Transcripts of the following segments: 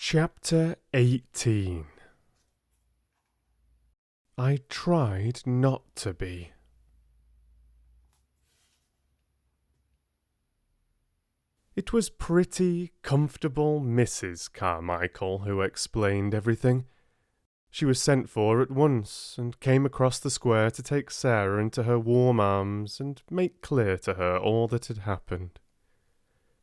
Chapter 18. I tried not to be. It was pretty, comfortable Mrs. Carmichael who explained everything. She was sent for at once, and came across the square to take Sarah into her warm arms and make clear to her all that had happened.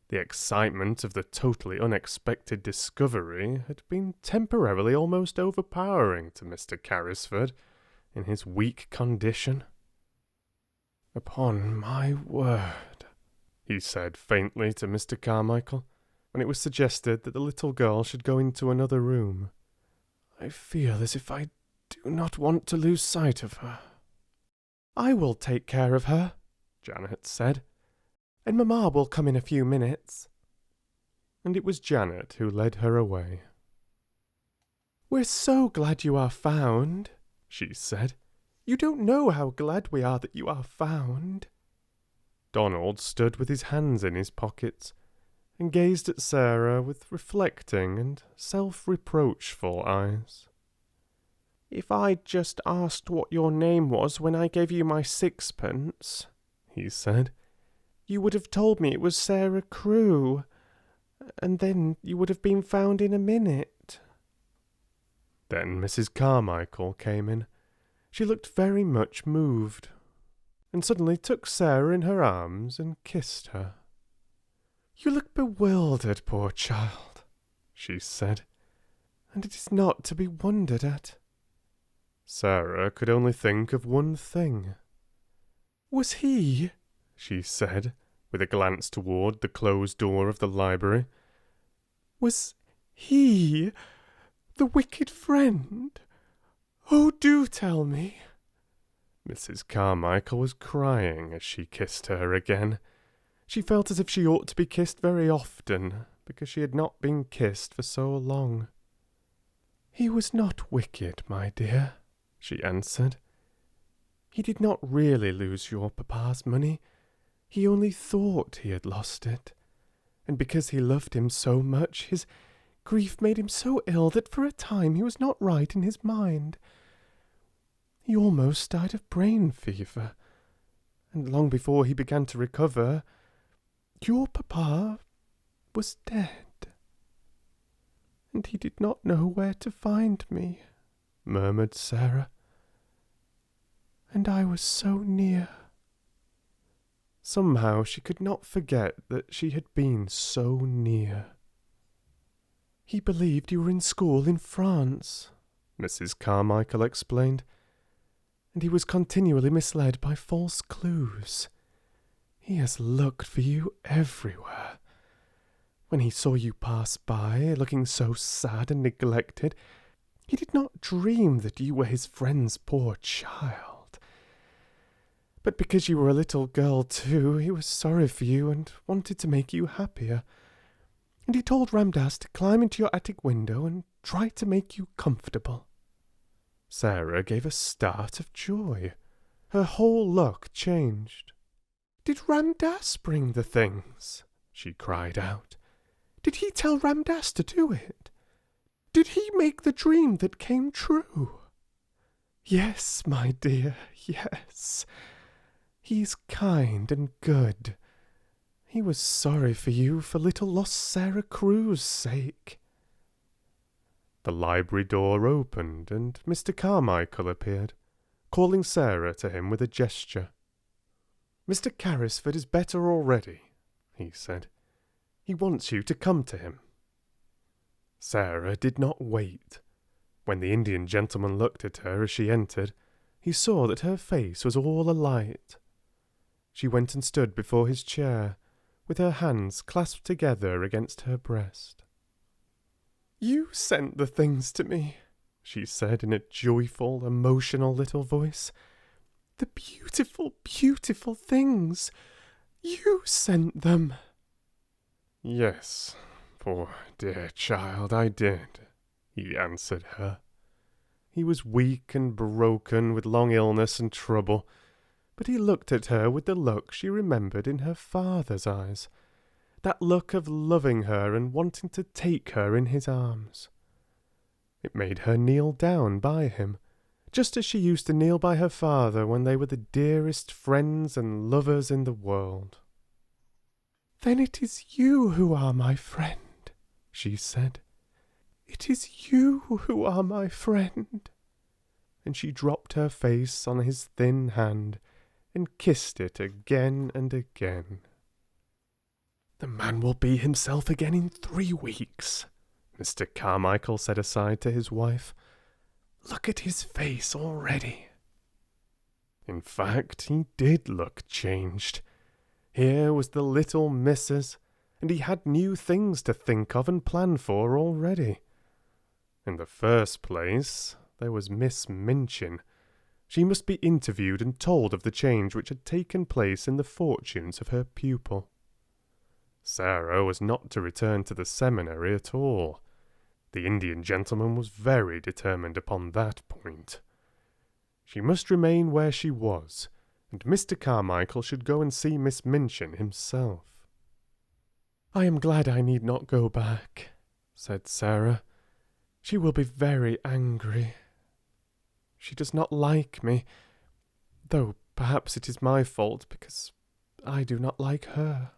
The excitement of the totally unexpected discovery had been temporarily almost overpowering to Mr. Carrisford in his weak condition. "Upon my word," he said faintly to Mr. Carmichael, when it was suggested that the little girl should go into another room, "I feel as if I do not want to lose sight of her." "I will take care of her," Janet said, "and Mamma will come in a few minutes." And it was Janet who led her away. "We're so glad you are found," she said. "You don't know how glad we are that you are found." Donald stood with his hands in his pockets and gazed at Sarah with reflecting and self-reproachful eyes. "If I'd just asked what your name was when I gave you my sixpence," he said, "you would have told me it was Sarah Crewe, and then you would have been found in a minute." Then Mrs. Carmichael came in. She looked very much moved, and suddenly took Sarah in her arms and kissed her. "You look bewildered, poor child," she said, "and it is not to be wondered at." Sarah could only think of one thing. "Was he," she said, with a glance toward the closed door of the library, "was he the wicked friend? Oh, do tell me." Mrs. Carmichael was crying as she kissed her again. She felt as if she ought to be kissed very often, because she had not been kissed for so long. "He was not wicked, my dear," she answered. "He did not really lose your papa's money. He only thought he had lost it, and because he loved him so much, his grief made him so ill that for a time he was not right in his mind. He almost died of brain fever, and long before he began to recover, your papa was dead." "And he did not know where to find me," murmured Sarah. "And I was so near." Somehow she could not forget that she had been so near. "He believed you were in school in France," Mrs. Carmichael explained, "and he was continually misled by false clues. He has looked for you everywhere. When he saw you pass by, looking so sad and neglected, he did not dream that you were his friend's poor child. But because you were a little girl too, he was sorry for you and wanted to make you happier. And he told Ramdas to climb into your attic window and try to make you comfortable." Sarah gave a start of joy. Her whole look changed. "Did Ramdas bring the things?" she cried out. "Did he tell Ramdas to do it? Did he make the dream that came true?" "Yes, my dear, yes. He's kind and good. He was sorry for you for little lost Sarah Crewe's sake." The library door opened, and Mr. Carmichael appeared, calling Sarah to him with a gesture. "Mr. Carrisford is better already," he said. "He wants you to come to him." Sarah did not wait. When the Indian gentleman looked at her as she entered, he saw that her face was all alight. She went and stood before his chair, with her hands clasped together against her breast. "You sent the things to me," she said in a joyful, emotional little voice. "The beautiful, beautiful things. You sent them." "Yes, poor dear child, I did," he answered her. He was weak and broken with long illness and trouble, but he looked at her with the look she remembered in her father's eyes, that look of loving her and wanting to take her in his arms. It made her kneel down by him, just as she used to kneel by her father when they were the dearest friends and lovers in the world. "Then it is you who are my friend," she said. "It is you who are my friend." And she dropped her face on his thin hand and kissed it again and again. "The man will be himself again in 3 weeks," Mr. Carmichael said aside to his wife. "Look at his face already." In fact, he did look changed. Here was the little missus, and he had new things to think of and plan for already. In the first place, there was Miss Minchin. She must be interviewed and told of the change which had taken place in the fortunes of her pupil. Sarah was not to return to the seminary at all. The Indian gentleman was very determined upon that point. She must remain where she was, and Mr. Carmichael should go and see Miss Minchin himself. "I am glad I need not go back," said Sarah. "She will be very angry. She does not like me, though perhaps it is my fault because I do not like her."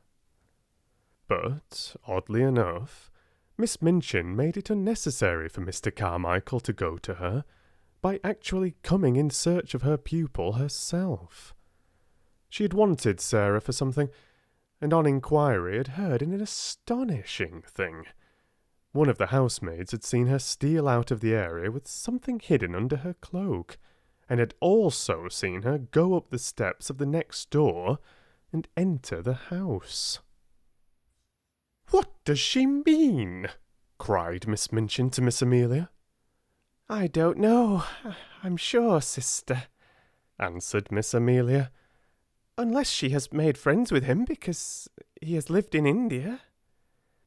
But, oddly enough, Miss Minchin made it unnecessary for Mr. Carmichael to go to her by actually coming in search of her pupil herself. She had wanted Sarah for something, and on inquiry had heard an astonishing thing. One of the housemaids had seen her steal out of the area with something hidden under her cloak, and had also seen her go up the steps of the next door and enter the house. "What does she mean?" cried Miss Minchin to Miss Amelia. "I don't know, I'm sure, sister," answered Miss Amelia, "unless she has made friends with him because he has lived in India.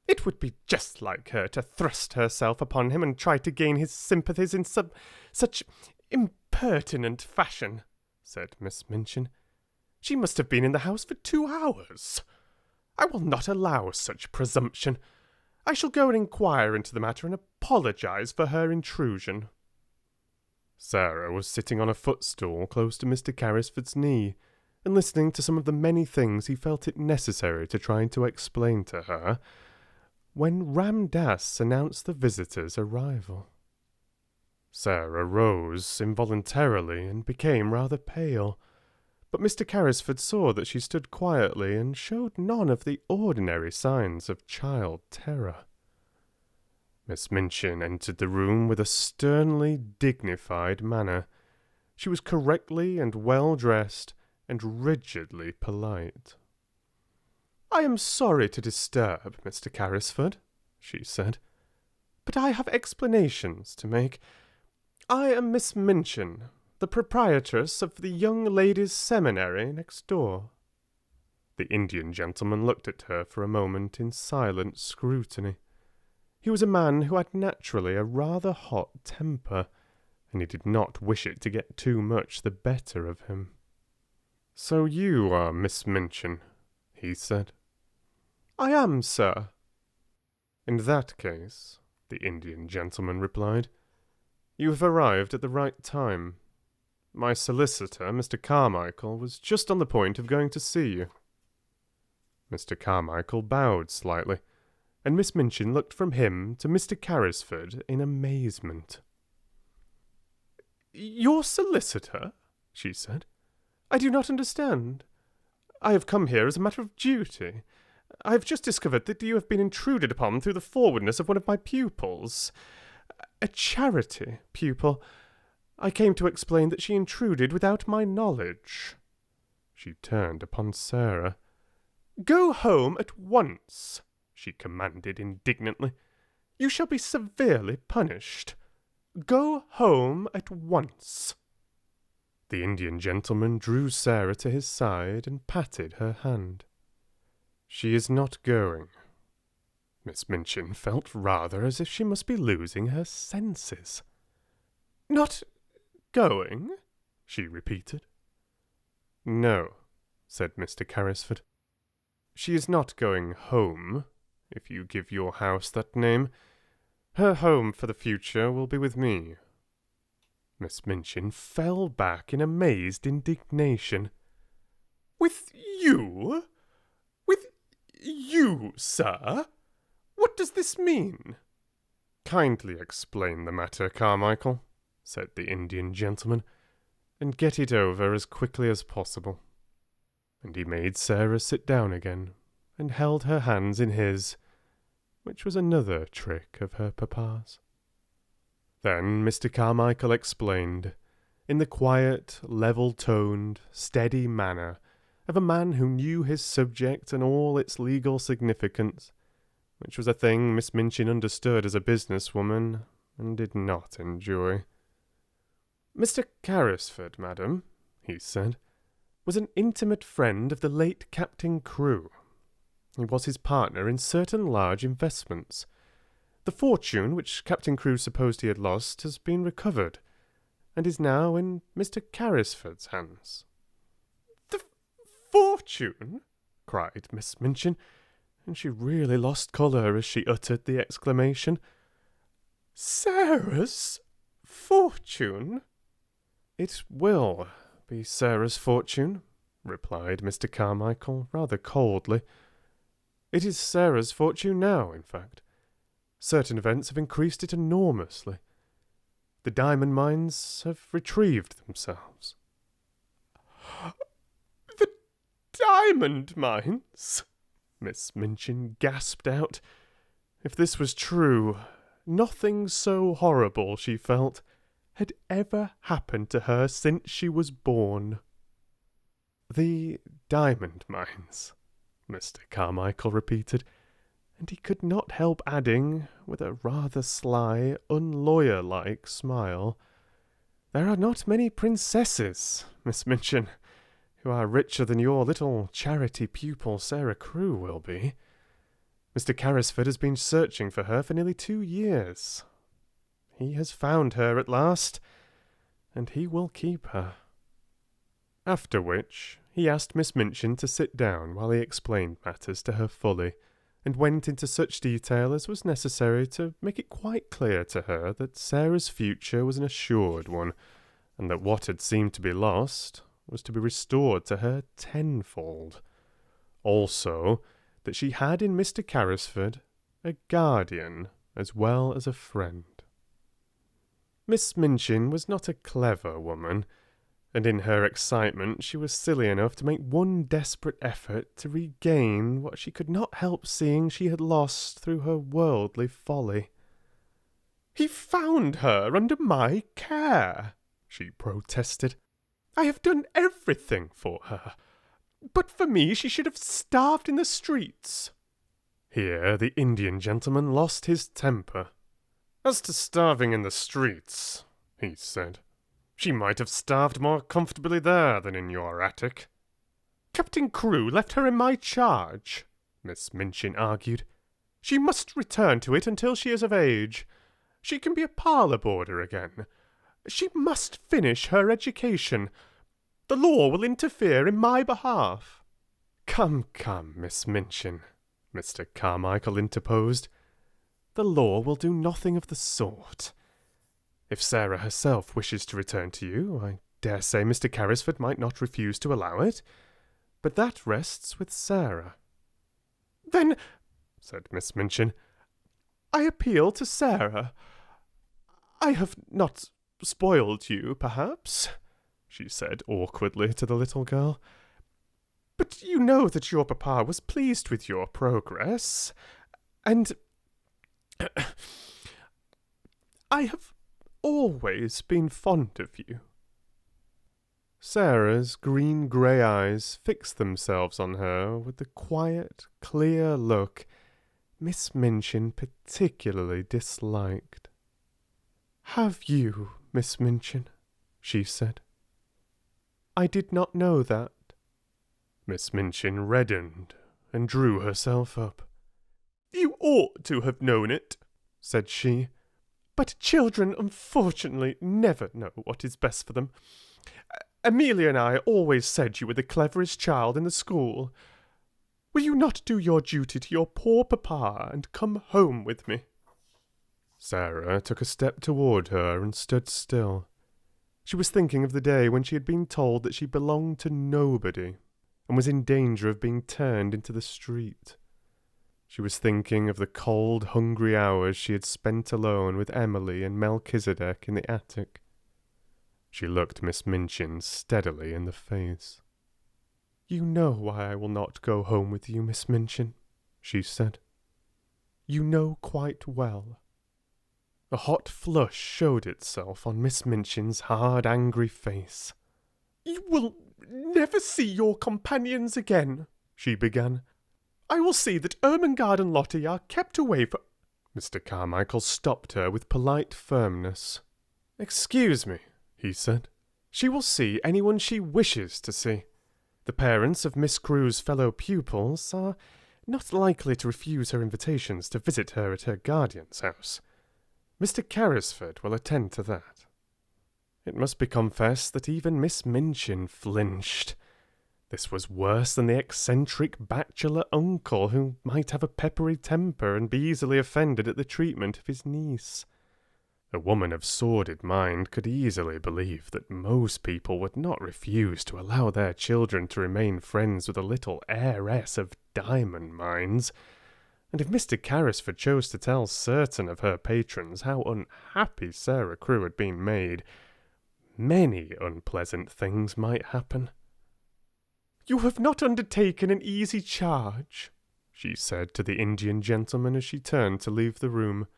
It would be just like her to thrust herself upon him and try to gain his sympathies in such impertinent fashion," said Miss Minchin. "She must have been in the house for 2 hours. I will not allow such presumption. I shall go and inquire into the matter and apologize for her intrusion." Sarah was sitting on a footstool close to Mr. Carrisford's knee, and listening to some of the many things he felt it necessary to try to explain to her, when Ram Dass announced the visitor's arrival. Sarah rose involuntarily and became rather pale, but Mr. Carrisford saw that she stood quietly and showed none of the ordinary signs of child terror. Miss Minchin entered the room with a sternly dignified manner. She was correctly and well dressed, and rigidly polite. "I am sorry to disturb, Mr. Carrisford," she said, "but I have explanations to make. I am Miss Minchin, the proprietress of the Young Ladies' Seminary next door." The Indian gentleman looked at her for a moment in silent scrutiny. He was a man who had naturally a rather hot temper, and he did not wish it to get too much the better of him. "So you are Miss Minchin," he said. "I am, sir." "In that case," the Indian gentleman replied, "you have arrived at the right time. My solicitor, Mr. Carmichael, was just on the point of going to see you." Mr. Carmichael bowed slightly, and Miss Minchin looked from him to Mr. Carrisford in amazement. "Your solicitor?" she said. "I do not understand. I have come here as a matter of duty. I have just discovered that you have been intruded upon through the forwardness of one of my pupils. A charity pupil. I came to explain that she intruded without my knowledge." She turned upon Sarah. "Go home at once," she commanded indignantly. "You shall be severely punished. Go home at once." The Indian gentleman drew Sarah to his side and patted her hand. "She is not going." Miss Minchin felt rather as if she must be losing her senses. "Not going?" she repeated. "No," said Mr. Carrisford. She is not going home, if you give your house that name. Her home for the future will be with me." Miss Minchin fell back in amazed indignation. "With you? With you, sir? What does this mean?" "Kindly explain the matter, Carmichael," said the Indian gentleman, "and get it over as quickly as possible." And he made Sarah sit down again, and held her hands in his, which was another trick of her papa's. Then Mr. Carmichael explained, in the quiet, level-toned, steady manner of a man who knew his subject and all its legal significance, which was a thing Miss Minchin understood as a businesswoman and did not enjoy. "Mr. Carrisford, madam," he said, "was an intimate friend of the late Captain Crewe. He was his partner in certain large investments. The fortune which Captain Crewe supposed he had lost has been recovered, and is now in Mr. Carrisford's hands." "The fortune?" cried Miss Minchin, and she really lost colour as she uttered the exclamation. "Sarah's fortune?" "It will be Sarah's fortune," replied Mr. Carmichael, rather coldly. "It is Sarah's fortune now, in fact. Certain events have increased it enormously. The diamond mines have retrieved themselves." "The diamond mines?" Miss Minchin gasped out. If this was true, nothing so horrible, she felt, had ever happened to her since she was born. "The diamond mines," Mr. Carmichael repeated, and he could not help adding, with a rather sly, unlawyer-like smile, "There are not many princesses, Miss Minchin, who are richer than your little charity pupil Sarah Crewe will be. Mr. Carrisford has been searching for her for nearly 2 years. He has found her at last, and he will keep her." After which, he asked Miss Minchin to sit down while he explained matters to her fully, and went into such detail as was necessary to make it quite clear to her that Sarah's future was an assured one, and that what had seemed to be lost was to be restored to her tenfold. Also, that she had in Mr. Carrisford a guardian as well as a friend. Miss Minchin was not a clever woman, and in her excitement she was silly enough to make one desperate effort to regain what she could not help seeing she had lost through her worldly folly. "He found her under my care," she protested. "I have done everything for her. But for me she should have starved in the streets." Here the Indian gentleman lost his temper. "As to starving in the streets," he said, "she might have starved more comfortably there than in your attic." "Captain Crewe left her in my charge," Miss Minchin argued. "She must return to it until she is of age. She can be a parlour boarder again. She must finish her education. The law will interfere in my behalf." "Come, Miss Minchin," Mr. Carmichael interposed. "The law will do nothing of the sort. If Sarah herself wishes to return to you, I dare say Mr. Carrisford might not refuse to allow it, but that rests with Sarah." "Then," said Miss Minchin, "I appeal to Sarah. I have not spoiled you, perhaps," she said awkwardly to the little girl, "but you know that your papa was pleased with your progress, and I have always been fond of you." Sarah's green-grey eyes fixed themselves on her with the quiet, clear look Miss Minchin particularly disliked. "Have you, Miss Minchin?" she said. "I did not know that." Miss Minchin reddened and drew herself up. "You ought to have known it," said she. "But children unfortunately never know what is best for them. Amelia and I always said you were the cleverest child in the school." Will you not do your duty to your poor papa and come home with me?" Sarah took a step toward her and stood still. She was thinking of the day when she had been told that she belonged to nobody and was in danger of being turned into the street. She was thinking of the cold, hungry hours she had spent alone with Emily and Melchizedek in the attic. She looked Miss Minchin steadily in the face. "You know why I will not go home with you, Miss Minchin," she said. "You know quite well." A hot flush showed itself on Miss Minchin's hard, angry face. "You will never see your companions again," she began. "I will see that Ermengarde and Lottie are kept away from—" Mr. Carmichael stopped her with polite firmness. "Excuse me," he said. "She will see anyone she wishes to see. The parents of Miss Crewe's fellow pupils are not likely to refuse her invitations to visit her at her guardian's house. Mr. Carrisford will attend to that." It must be confessed that even Miss Minchin flinched. This was worse than the eccentric bachelor uncle who might have a peppery temper and be easily offended at the treatment of his niece. A woman of sordid mind could easily believe that most people would not refuse to allow their children to remain friends with a little heiress of diamond mines, and if Mr. Carrisford chose to tell certain of her patrons how unhappy Sarah Crewe had been made, many unpleasant things might happen. "You have not undertaken an easy charge," she said to the Indian gentleman as she turned to leave the room.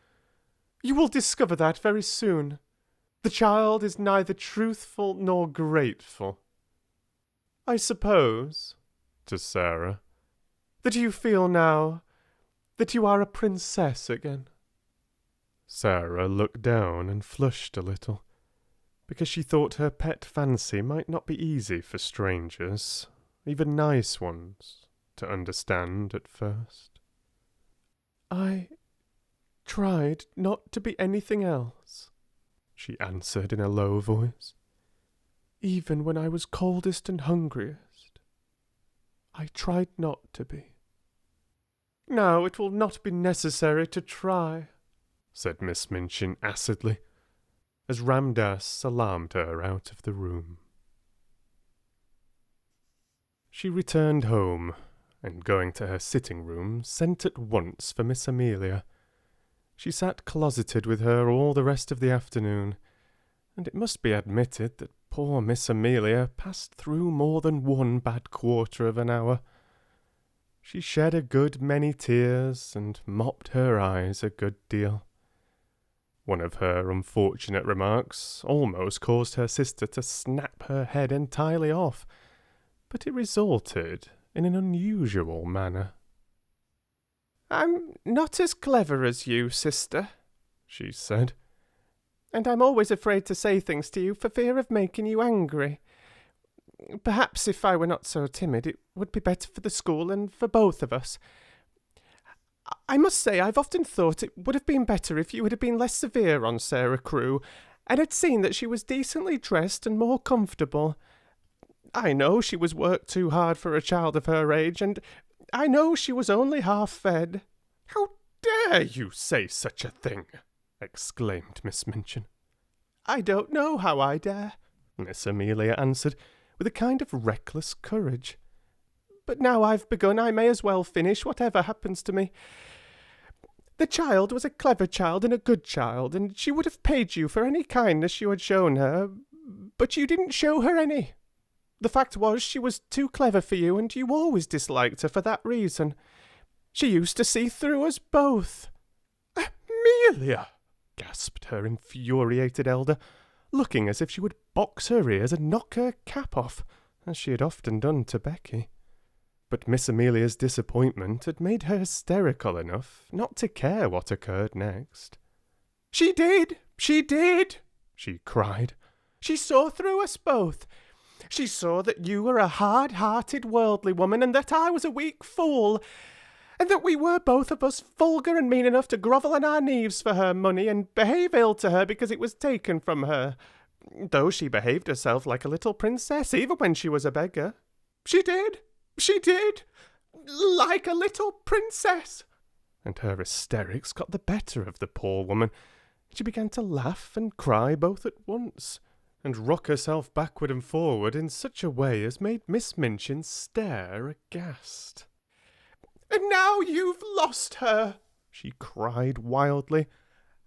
"You will discover that very soon. The child is neither truthful nor grateful. I suppose," to Sarah, "that you feel now that you are a princess again." Sarah looked down and flushed a little, because she thought her pet fancy might not be easy for strangers, even nice ones, to understand at first. "I tried not to be anything else," she answered in a low voice. "Even when I was coldest and hungriest, I tried not to be." "Now it will not be necessary to try," said Miss Minchin acidly, as Ramdas salamed her out of the room. She returned home, and going to her sitting room, sent at once for Miss Amelia. She sat closeted with her all the rest of the afternoon, and it must be admitted that poor Miss Amelia passed through more than one bad quarter of an hour. She shed a good many tears, and mopped her eyes a good deal. One of her unfortunate remarks almost caused her sister to snap her head entirely off, but it resulted in an unusual manner. "I'm not as clever as you, sister," she said, "and I'm always afraid to say things to you for fear of making you angry. Perhaps if I were not so timid, it would be better for the school and for both of us. I must say I've often thought it would have been better if you had been less severe on Sarah Crewe, and had seen that she was decently dressed and more comfortable. I know she was worked too hard for a child of her age, and I know she was only half fed." "How dare you say such a thing?" exclaimed Miss Minchin. "I don't know how I dare," Miss Amelia answered, with a kind of reckless courage. "But now I've begun, I may as well finish, whatever happens to me. The child was a clever child and a good child, and she would have paid you for any kindness you had shown her, but you didn't show her any. The fact was, she was too clever for you, and you always disliked her for that reason. She used to see through us both." "Amelia!" gasped her infuriated elder, looking as if she would box her ears and knock her cap off, as she had often done to Becky. But Miss Amelia's disappointment had made her hysterical enough not to care what occurred next. She did, she cried. "She saw through us both. She saw that you were a hard-hearted worldly woman, and that I was a weak fool, and that we were both of us vulgar and mean enough to grovel on our knees for her money and behave ill to her because it was taken from her, though she behaved herself like a little princess even when she was a beggar. She did, like a little princess. And her hysterics got the better of the poor woman. She began to laugh and cry both at once, and rock herself backward and forward in such a way as made Miss Minchin stare aghast. "And now you've lost her," she cried wildly,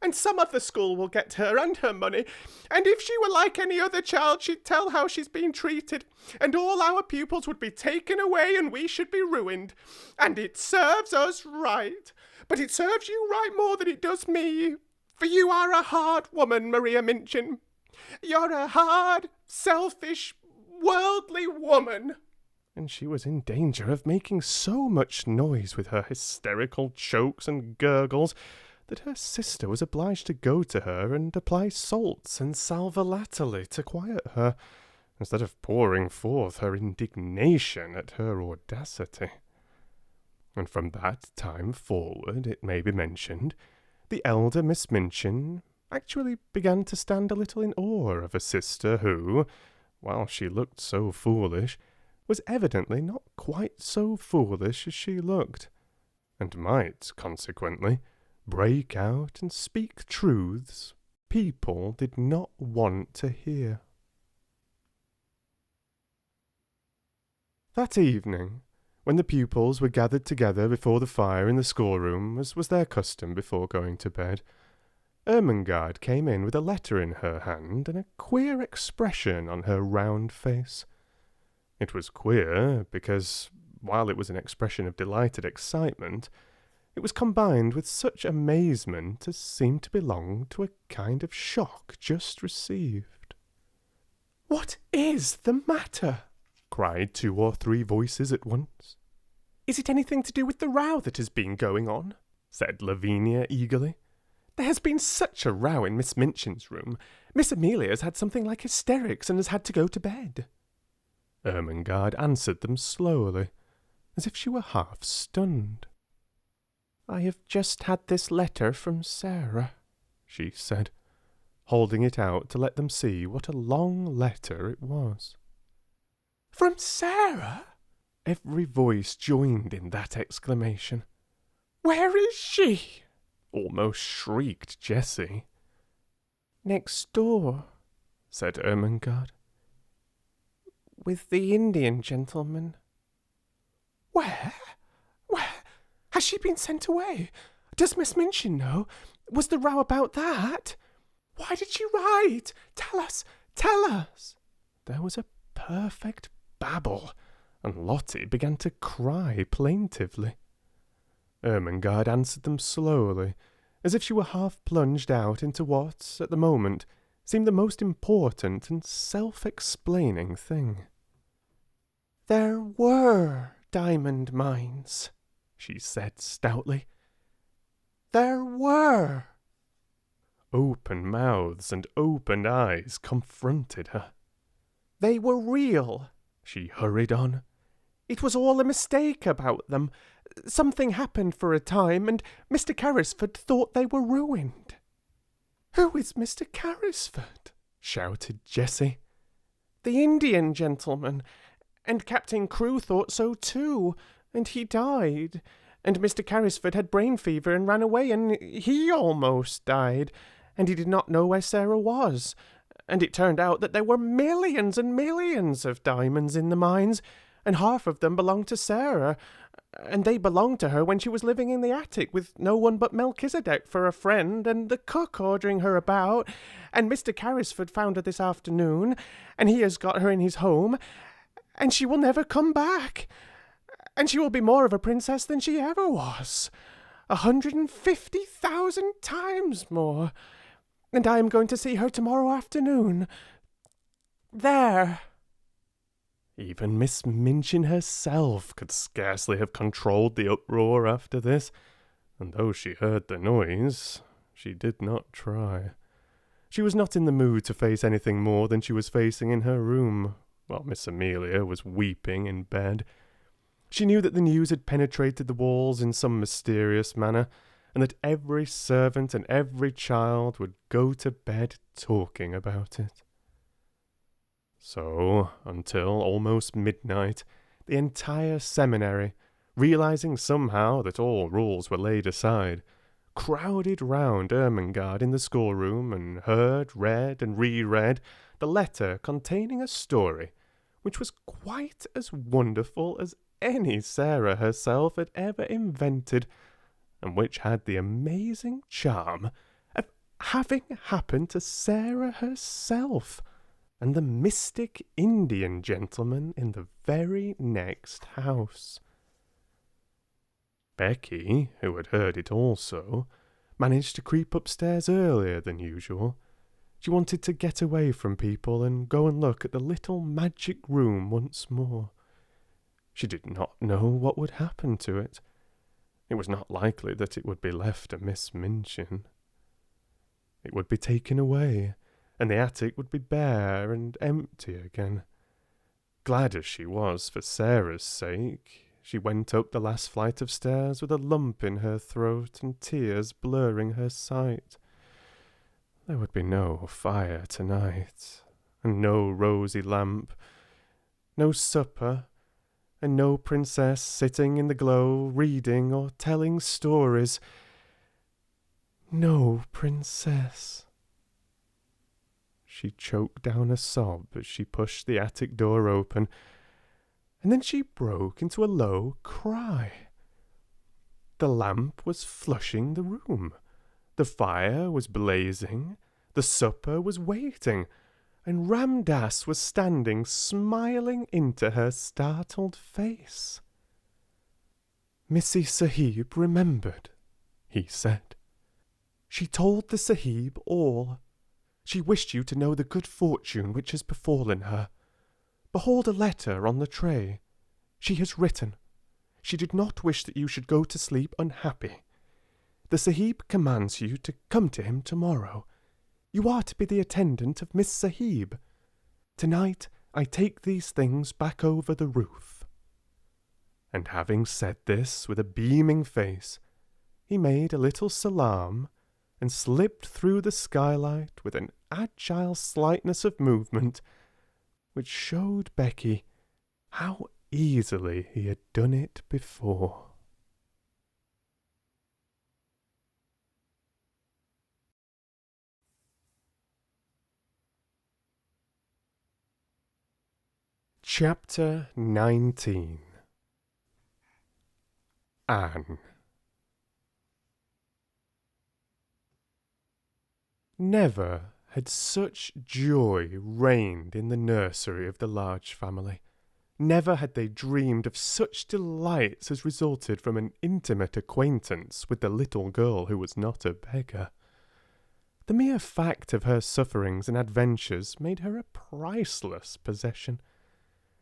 "and some other school will get her and her money, and if she were like any other child she'd tell how she's been treated, and all our pupils would be taken away and we should be ruined. And it serves us right, but it serves you right more than it does me, for you are a hard woman, Maria Minchin. You're a hard, selfish, worldly woman." And she was in danger of making so much noise with her hysterical chokes and gurgles that her sister was obliged to go to her and apply salts and sal volatile to quiet her, instead of pouring forth her indignation at her audacity. And from that time forward, it may be mentioned, the elder Miss Minchin actually began to stand a little in awe of a sister who, while she looked so foolish, was evidently not quite so foolish as she looked, and might, consequently, break out and speak truths people did not want to hear. That evening, when the pupils were gathered together before the fire in the schoolroom, as was their custom before going to bed, Ermengarde came in with a letter in her hand and a queer expression on her round face. It was queer because, while it was an expression of delighted excitement, it was combined with such amazement as seemed to belong to a kind of shock just received. "What is the matter?" cried 2 or 3 voices at once. "Is it anything to do with the row that has been going on?" said Lavinia eagerly. "There has been such a row in Miss Minchin's room. Miss Amelia's had something like hysterics and has had to go to bed." Ermengarde answered them slowly, as if she were half stunned. "I have just had this letter from Sarah," she said, holding it out to let them see what a long letter it was. "From Sarah?" Every voice joined in that exclamation. "Where is she?" almost shrieked Jessie. "Next door," said Ermengarde. "With the Indian gentleman." "Where? Where? Has she been sent away? Does Miss Minchin know? Was the row about that? Why did she write? Tell us, tell us." There was a perfect babble, and Lottie began to cry plaintively. Ermengarde answered them slowly, as if she were half plunged out into what, at the moment, seemed the most important and self-explaining thing. "There were diamond mines," she said stoutly. "There were." Open mouths and open eyes confronted her. "They were real," she hurried on. "It was all a mistake about them. Something happened for a time, and Mr. Carrisford thought they were ruined." "Who is Mr. Carrisford?" shouted Jessie. "The Indian gentleman, and Captain Crewe thought so too, and he died. And Mr. Carrisford had brain fever and ran away, and he almost died, and he did not know where Sarah was. And it turned out that there were millions and millions of diamonds in the mines, and half of them belonged to Sarah, and they belonged to her when she was living in the attic with no one but Melchizedek for a friend, and the cook ordering her about, and Mr. Carrisford found her this afternoon, and he has got her in his home, and she will never come back, and she will be more of a princess than she ever was, 150,000 times more, and I am going to see her tomorrow afternoon. There." Even Miss Minchin herself could scarcely have controlled the uproar after this, and though she heard the noise, she did not try. She was not in the mood to face anything more than she was facing in her room, while Miss Amelia was weeping in bed. She knew that the news had penetrated the walls in some mysterious manner, and that every servant and every child would go to bed talking about it. So, until almost midnight, the entire seminary, realizing somehow that all rules were laid aside, crowded round Ermengarde in the schoolroom and heard, read, and reread the letter containing a story which was quite as wonderful as any Sarah herself had ever invented, and which had the amazing charm of having happened to Sarah herself and the mystic Indian gentleman in the very next house. Becky, who had heard it also, managed to creep upstairs earlier than usual. She wanted to get away from people and go and look at the little magic room once more. She did not know what would happen to it. It was not likely that it would be left to Miss Minchin. It would be taken away, and the attic would be bare and empty again. Glad as she was for Sarah's sake, she went up the last flight of stairs with a lump in her throat and tears blurring her sight. There would be no fire tonight, and no rosy lamp, no supper, and no princess sitting in the glow reading or telling stories. No princess. She choked down a sob as she pushed the attic door open, and then she broke into a low cry. The lamp was flushing the room. The fire was blazing, the supper was waiting, and Ram Dass was standing smiling into her startled face. "Missy Sahib remembered," he said. "She told the Sahib all. She wished you to know the good fortune which has befallen her. Behold a letter on the tray. She has written. She did not wish that you should go to sleep unhappy. The Sahib commands you to come to him tomorrow. You are to be the attendant of Miss Sahib. Tonight I take these things back over the roof." And having said this with a beaming face, he made a little salaam and slipped through the skylight with an agile slightness of movement which showed Becky how easily he had done it before. Chapter 19. Anne. Never had such joy reigned in the nursery of the large family. Never had they dreamed of such delights as resulted from an intimate acquaintance with the little girl who was not a beggar. The mere fact of her sufferings and adventures made her a priceless possession.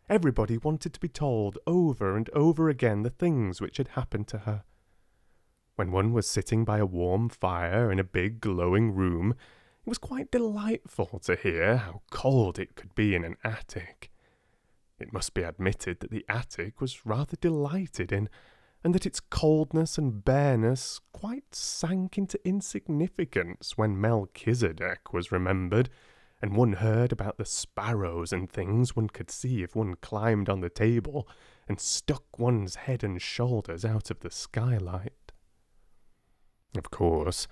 Everybody wanted to be told over and over again the things which had happened to her. When one was sitting by a warm fire in a big glowing room, it was quite delightful to hear how cold it could be in an attic. It must be admitted that the attic was rather delighted in, and that its coldness and bareness quite sank into insignificance when Melchizedek was remembered, and one heard about the sparrows and things one could see if one climbed on the table and stuck one's head and shoulders out of the skylight. Of course,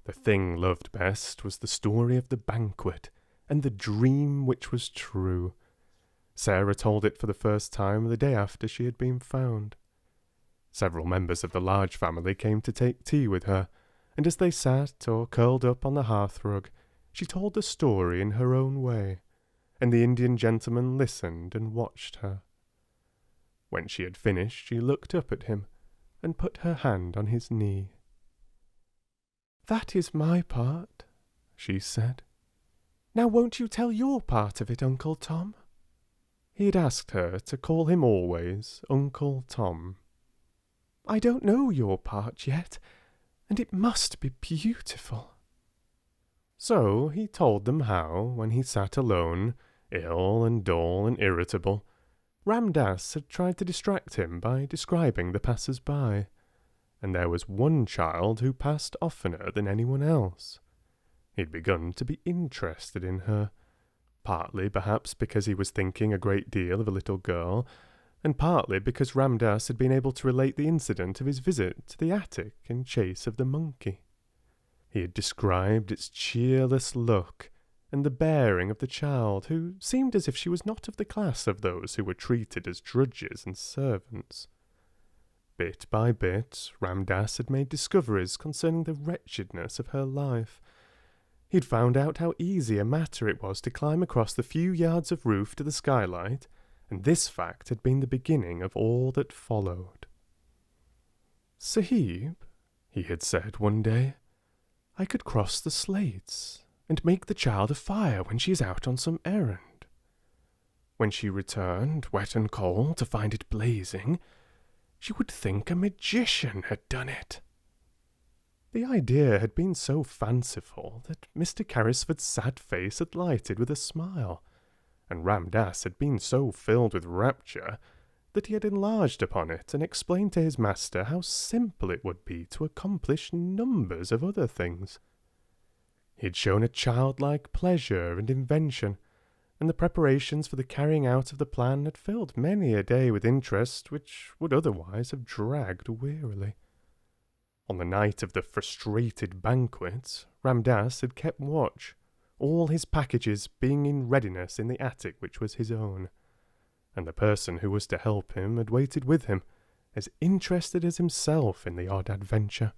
the thing loved best was the story of the banquet and the dream which was true. Sarah told it for the first time the day after she had been found. Several members of the large family came to take tea with her, and as they sat or curled up on the hearthrug, she told the story in her own way, and the Indian gentleman listened and watched her. When she had finished, she looked up at him and put her hand on his knee. "That is my part," she said. "Now won't you tell your part of it, Uncle Tom?" He had asked her to call him always Uncle Tom. "I don't know your part yet, and it must be beautiful." So he told them how, when he sat alone, ill and dull and irritable, Ram Dass had tried to distract him by describing the passers-by, and there was one child who passed oftener than anyone else. He'd begun to be interested in her, partly perhaps because he was thinking a great deal of a little girl, and partly because Ram Dass had been able to relate the incident of his visit to the attic in chase of the monkey. He had described its cheerless look and the bearing of the child, who seemed as if she was not of the class of those who were treated as drudges and servants. Bit by bit, Ram Dass had made discoveries concerning the wretchedness of her life. He had found out how easy a matter it was to climb across the few yards of roof to the skylight, and this fact had been the beginning of all that followed. "Sahib," he had said one day, "I could cross the slates and make the child a fire when she is out on some errand. When she returned, wet and cold, to find it blazing, she would think a magician had done it." The idea had been so fanciful that Mr. Carrisford's sad face had lighted with a smile, and Ram Dass had been so filled with rapture that he had enlarged upon it and explained to his master how simple it would be to accomplish numbers of other things. He had shown a childlike pleasure and invention, and the preparations for the carrying out of the plan had filled many a day with interest which would otherwise have dragged wearily. On the night of the frustrated banquet, Ram Dass had kept watch, all his packages being in readiness in the attic which was his own, and the person who was to help him had waited with him, as interested as himself in the odd adventure.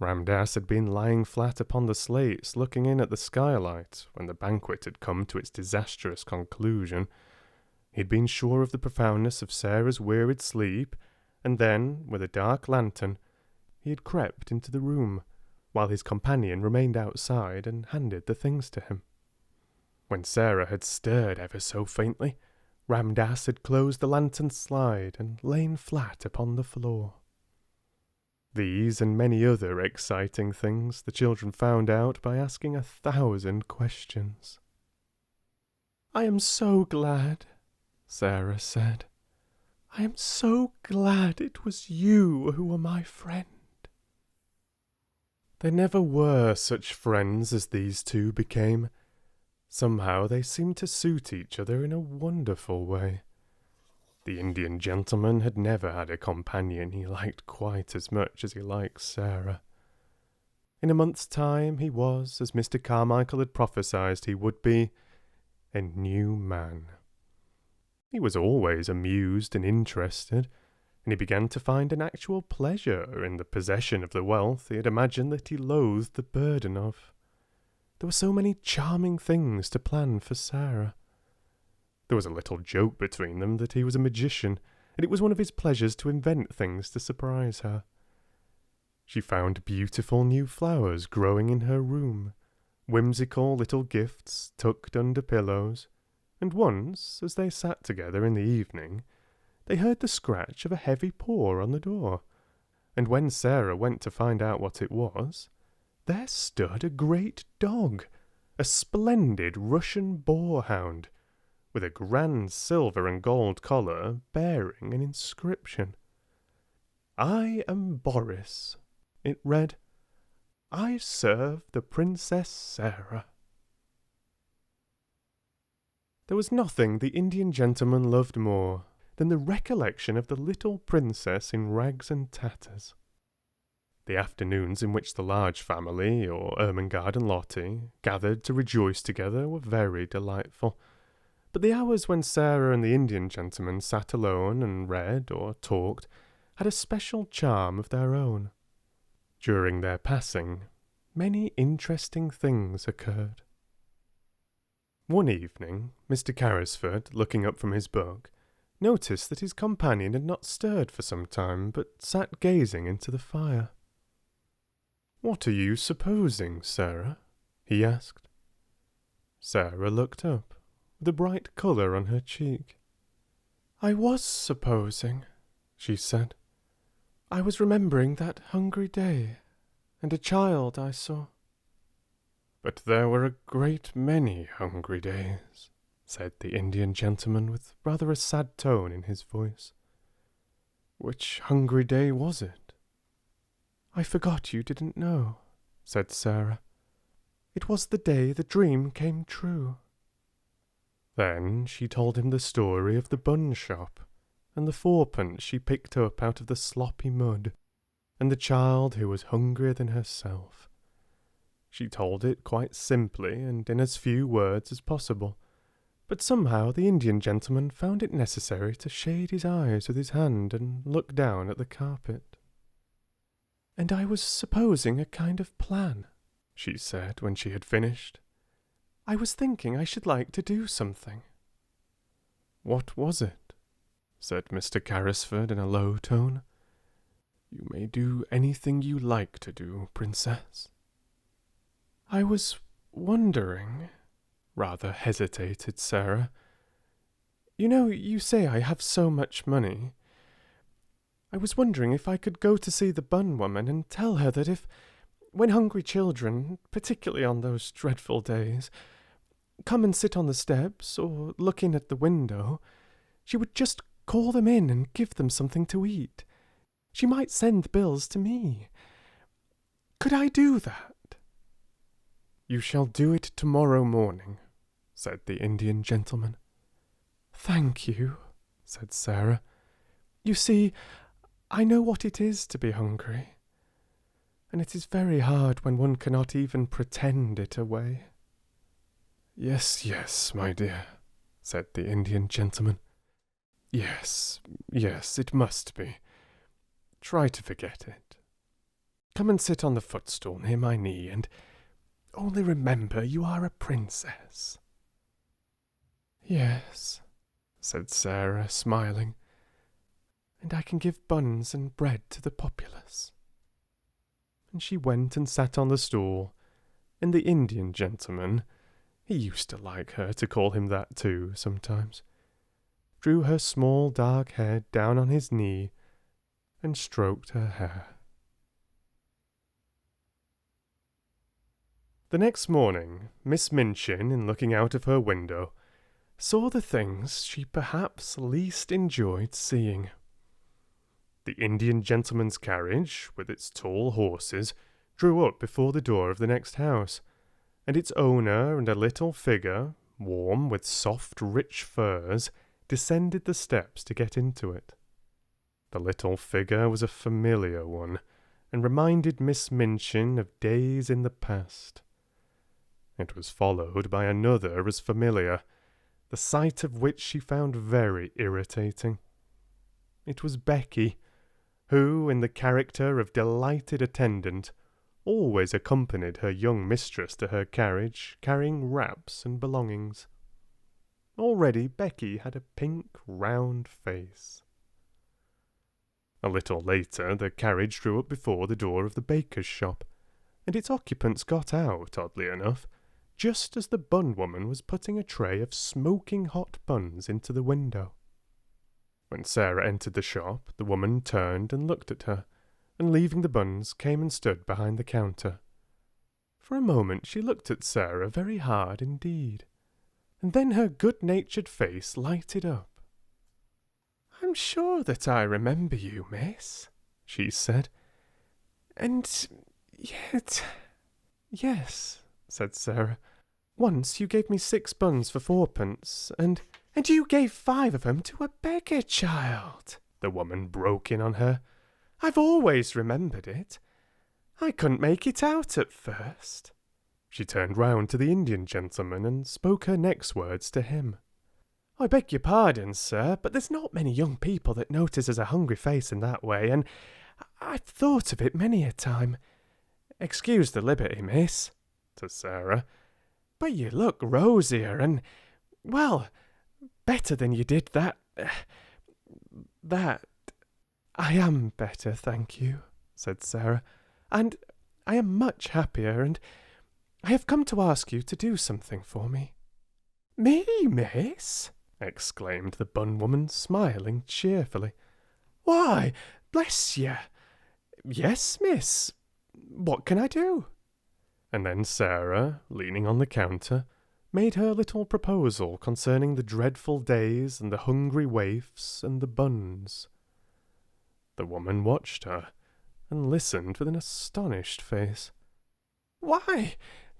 Ram Dass had been lying flat upon the slates looking in at the skylight when the banquet had come to its disastrous conclusion. He had been sure of the profoundness of Sarah's wearied sleep, and then, with a dark lantern, he had crept into the room, while his companion remained outside and handed the things to him. When Sarah had stirred ever so faintly, Ram Dass had closed the lantern slide and lain flat upon the floor. These and many other exciting things the children found out by asking 1,000 questions. "I am so glad," Sarah said. "I am so glad it was you who were my friend." There never were such friends as these two became. Somehow they seemed to suit each other in a wonderful way. The Indian gentleman had never had a companion he liked quite as much as he liked Sarah. In a month's time he was, as Mr. Carmichael had prophesied he would be, a new man. He was always amused and interested, and he began to find an actual pleasure in the possession of the wealth he had imagined that he loathed the burden of. There were so many charming things to plan for Sarah. There was a little joke between them that he was a magician, and it was one of his pleasures to invent things to surprise her. She found beautiful new flowers growing in her room, whimsical little gifts tucked under pillows, and once, as they sat together in the evening, they heard the scratch of a heavy paw on the door, and when Sarah went to find out what it was, there stood a great dog, a splendid Russian boarhound, with a grand silver and gold collar bearing an inscription. "I am Boris," it read. "I serve the Princess Sarah." There was nothing the Indian gentleman loved more than the recollection of the little princess in rags and tatters. The afternoons in which the large family, or Ermengarde and Lottie, gathered to rejoice together were very delightful, but the hours when Sarah and the Indian gentleman sat alone and read or talked had a special charm of their own. During their passing, many interesting things occurred. One evening, Mr. Carrisford, looking up from his book, noticed that his companion had not stirred for some time, but sat gazing into the fire. "What are you supposing, Sarah?" he asked. Sarah looked up, with a bright colour on her cheek. "I was supposing," she said. "I was remembering that hungry day, and a child I saw." "But there were a great many hungry days," said the Indian gentleman with rather a sad tone in his voice. "Which hungry day was it?" "I forgot you didn't know," said Sarah. "It was the day the dream came true." Then she told him the story of the bun shop, and the fourpence she picked up out of the sloppy mud, and the child who was hungrier than herself. She told it quite simply and in as few words as possible, but somehow the Indian gentleman found it necessary to shade his eyes with his hand and look down at the carpet. "And I was supposing a kind of plan," she said when she had finished. "I was thinking I should like to do something." "What was it?" said Mr. Carrisford in a low tone. "You may do anything you like to do, Princess." "I was wondering," rather hesitated Sarah. "You know, you say I have so much money. I was wondering if I could go to see the bun woman and tell her that if, when hungry children, particularly on those dreadful days, come and sit on the steps or look in at the window, she would just call them in and give them something to eat. She might send bills to me. Could I do that?" "You shall do it tomorrow morning," said the Indian gentleman. "Thank you," said Sarah. "You see, I know what it is to be hungry, and it is very hard when one cannot even pretend it away." "Yes, yes, my dear," said the Indian gentleman. Yes, it must be. Try to forget it. Come and sit on the footstool near my knee, and only remember you are a princess." "Yes," said Sarah, smiling, "and I can give buns and bread to the populace." And she went and sat on the stool, and the Indian gentleman, he used to like her to call him that too sometimes, drew her small dark head down on his knee and stroked her hair. The next morning, Miss Minchin, in looking out of her window, saw the things she perhaps least enjoyed seeing. The Indian gentleman's carriage, with its tall horses, drew up before the door of the next house, and its owner and a little figure, warm with soft, rich furs, descended the steps to get into it. The little figure was a familiar one, and reminded Miss Minchin of days in the past. It was followed by another as familiar, the sight of which she found very irritating. It was Becky, who, in the character of delighted attendant, always accompanied her young mistress to her carriage, carrying wraps and belongings. Already Becky had a pink, round face. A little later the carriage drew up before the door of the baker's shop, and its occupants got out, oddly enough, just as the bun woman was putting a tray of smoking hot buns into the window. When Sarah entered the shop, the woman turned and looked at her, and leaving the buns, came and stood behind the counter. For a moment she looked at Sarah very hard indeed, and then her good-natured face lighted up. "I'm sure that I remember you, miss," she said. "And yet—" "Yes," said Sarah. "Once you gave me 6 buns for 4pence, and you gave 5 of 'em to a beggar child," the woman broke in on her. "I've always remembered it. I couldn't make it out at first." She turned round to the Indian gentleman and spoke her next words to him. "I beg your pardon, sir, but there's not many young people that notices a hungry face in that way, and I've thought of it many a time. Excuse the liberty, miss," to Sarah, "but you look rosier and, well, better than you did that. "I am better, thank you," said Sarah, "and I am much happier, and I have come to ask you to do something for me." "Me, miss?" exclaimed the bun woman, smiling cheerfully. "Why, bless you! Yes, miss. What can I do?" And then Sarah, leaning on the counter, made her little proposal concerning the dreadful days and the hungry waifs and the buns. The woman watched her, and listened with an astonished face. "Why,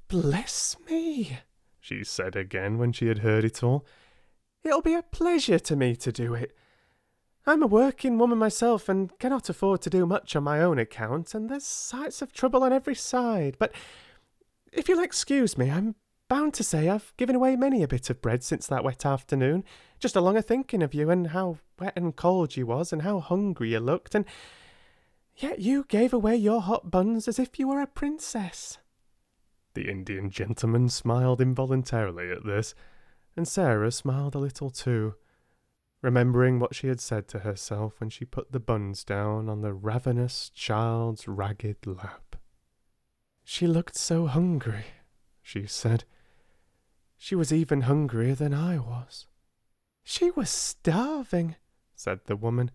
bless me," she said again when she had heard it all. "It'll be a pleasure to me to do it. I'm a working woman myself and cannot afford to do much on my own account, and there's sights of trouble on every side. But if you'll excuse me, I'm bound to say I've given away many a bit of bread since that wet afternoon, just along a thinking of you and how wet and cold you was and how hungry you looked, and yet you gave away your hot buns as if you were a princess." The Indian gentleman smiled involuntarily at this, and Sarah smiled a little too, remembering what she had said to herself when she put the buns down on the ravenous child's ragged lap. "She looked so hungry," she said. "She was even hungrier than I was." "She was starving," said the woman.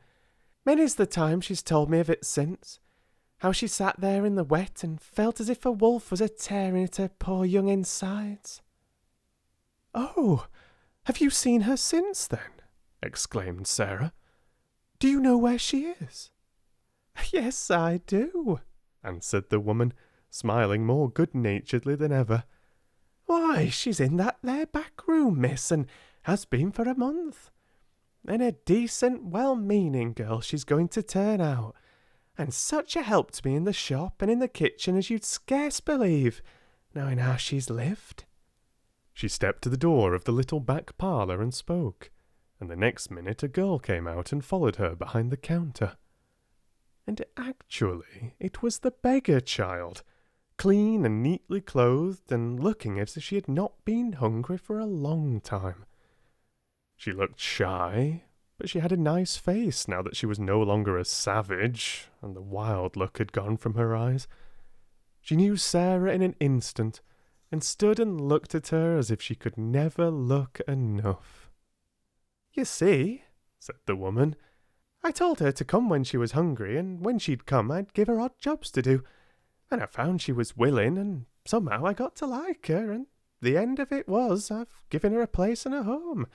"Many's the time she's told me of it since. How she sat there in the wet and felt as if a wolf was a-tearing at her poor young insides." "Oh, have you seen her since then?" exclaimed Sarah. "Do you know where she is?" "Yes, I do," answered the woman, smiling more good-naturedly than ever. "Why, she's in that there back room, miss, and has been for a month. And a decent, well-meaning girl she's going to turn out, and such a help to me in the shop and in the kitchen as you'd scarce believe, knowing how she's lived." She stepped to the door of the little back parlour and spoke, and the next minute a girl came out and followed her behind the counter. And actually it was the beggar child, clean and neatly clothed, and looking as if she had not been hungry for a long time. She looked shy, but she had a nice face now that she was no longer a savage, and the wild look had gone from her eyes. She knew Sarah in an instant, and stood and looked at her as if she could never look enough. "You see," said the woman, "I told her to come when she was hungry, and when she'd come I'd give her odd jobs to do, and I found she was willing, and somehow I got to like her, and the end of it was I've given her a place and a home,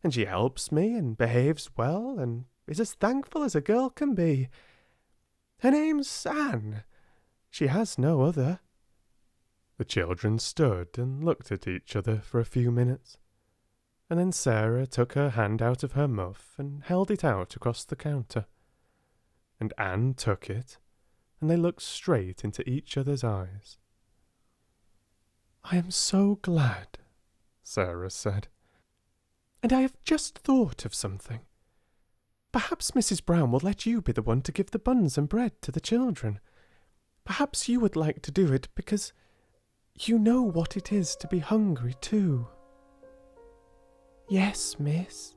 and she helps me and behaves well, and is as thankful as a girl can be. Her name's Anne. She has no other." The children stood and looked at each other for a few minutes, and then Sarah took her hand out of her muff and held it out across the counter. And Anne took it, and they looked straight into each other's eyes. "I am so glad," Sarah said. "And I have just thought of something. Perhaps Mrs. Brown will let you be the one to give the buns and bread to the children. Perhaps you would like to do it because you know what it is to be hungry too." "Yes, miss,"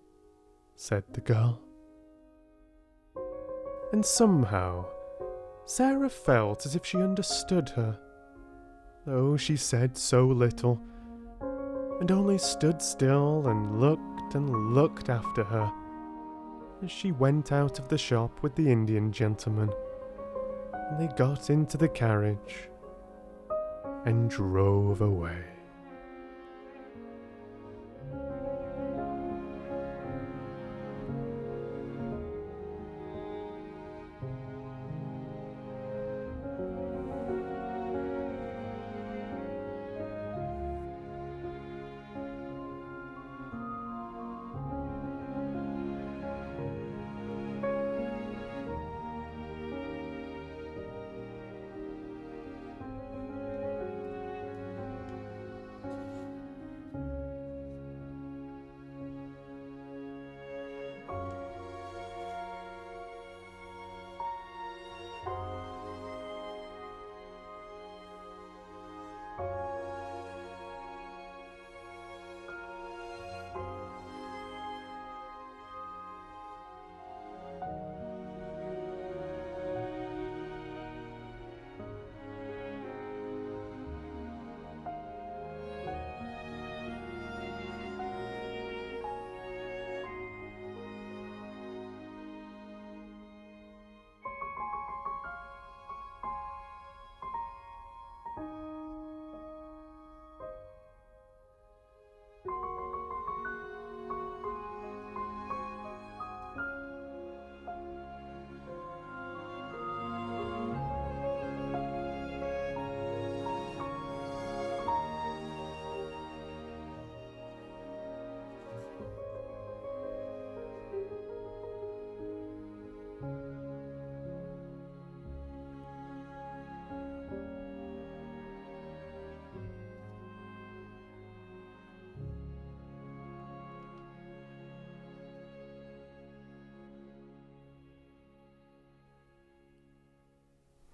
said the girl. And somehow Sarah felt as if she understood her, though she said so little, and only stood still and looked after her as she went out of the shop with the Indian gentleman, and they got into the carriage and drove away.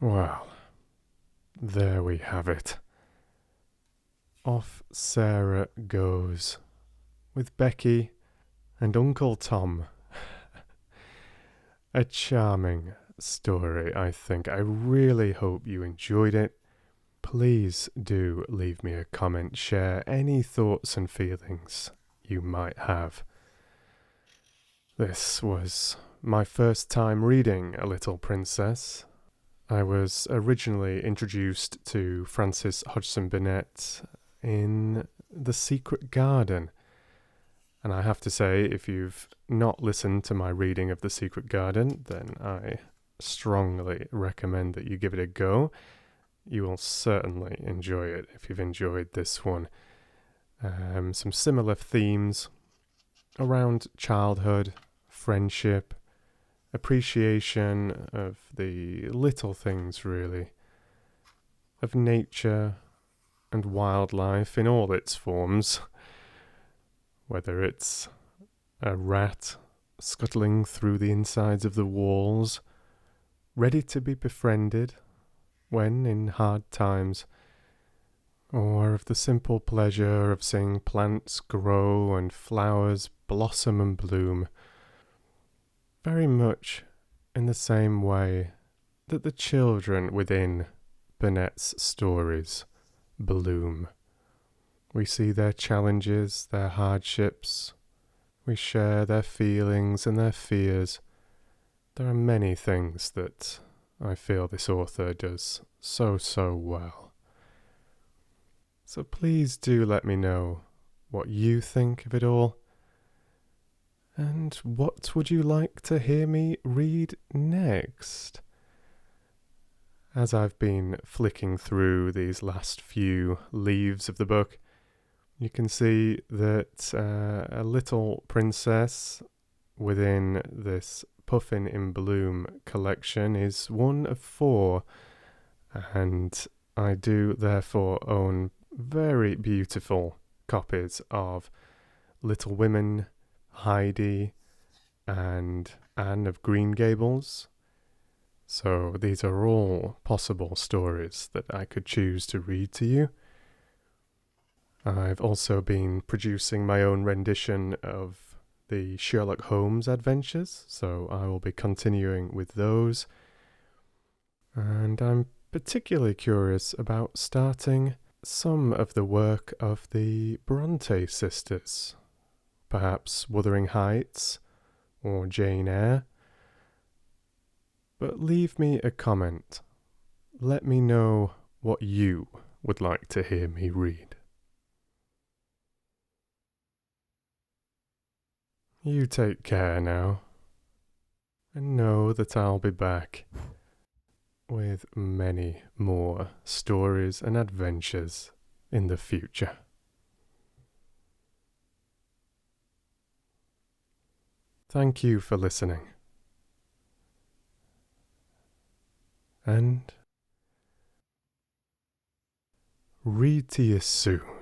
Well, there we have it. Off Sarah goes, with Becky and Uncle Tom. A charming story, I think. I really hope you enjoyed it. Please do leave me a comment, share any thoughts and feelings you might have. This was my first time reading A Little Princess. I was originally introduced to Frances Hodgson Burnett in The Secret Garden. And I have to say, if you've not listened to my reading of The Secret Garden, then I strongly recommend that you give it a go. You will certainly enjoy it if you've enjoyed this one. Some similar themes around childhood, friendship, appreciation of the little things, really, of nature and wildlife in all its forms, whether it's a rat scuttling through the insides of the walls, ready to be befriended when in hard times, or of the simple pleasure of seeing plants grow and flowers blossom and bloom, very much in the same way that the children within Burnett's stories bloom. We see their challenges, their hardships. We share their feelings and their fears. There are many things that I feel this author does so well. So please do let me know what you think of it all. And what would you like to hear me read next? As I've been flicking through these last few leaves of the book, you can see that A Little Princess within this Puffin in Bloom collection is one of 4, and I do therefore own very beautiful copies of Little Women, Heidi, and Anne of Green Gables. So these are all possible stories that I could choose to read to you. I've also been producing my own rendition of the Sherlock Holmes adventures, so I will be continuing with those. And I'm particularly curious about starting some of the work of the Bronte sisters, perhaps Wuthering Heights or Jane Eyre. But leave me a comment. Let me know what you would like to hear me read. You take care now, and know that I'll be back with many more stories and adventures in the future. Thank you for listening, and read to you soon.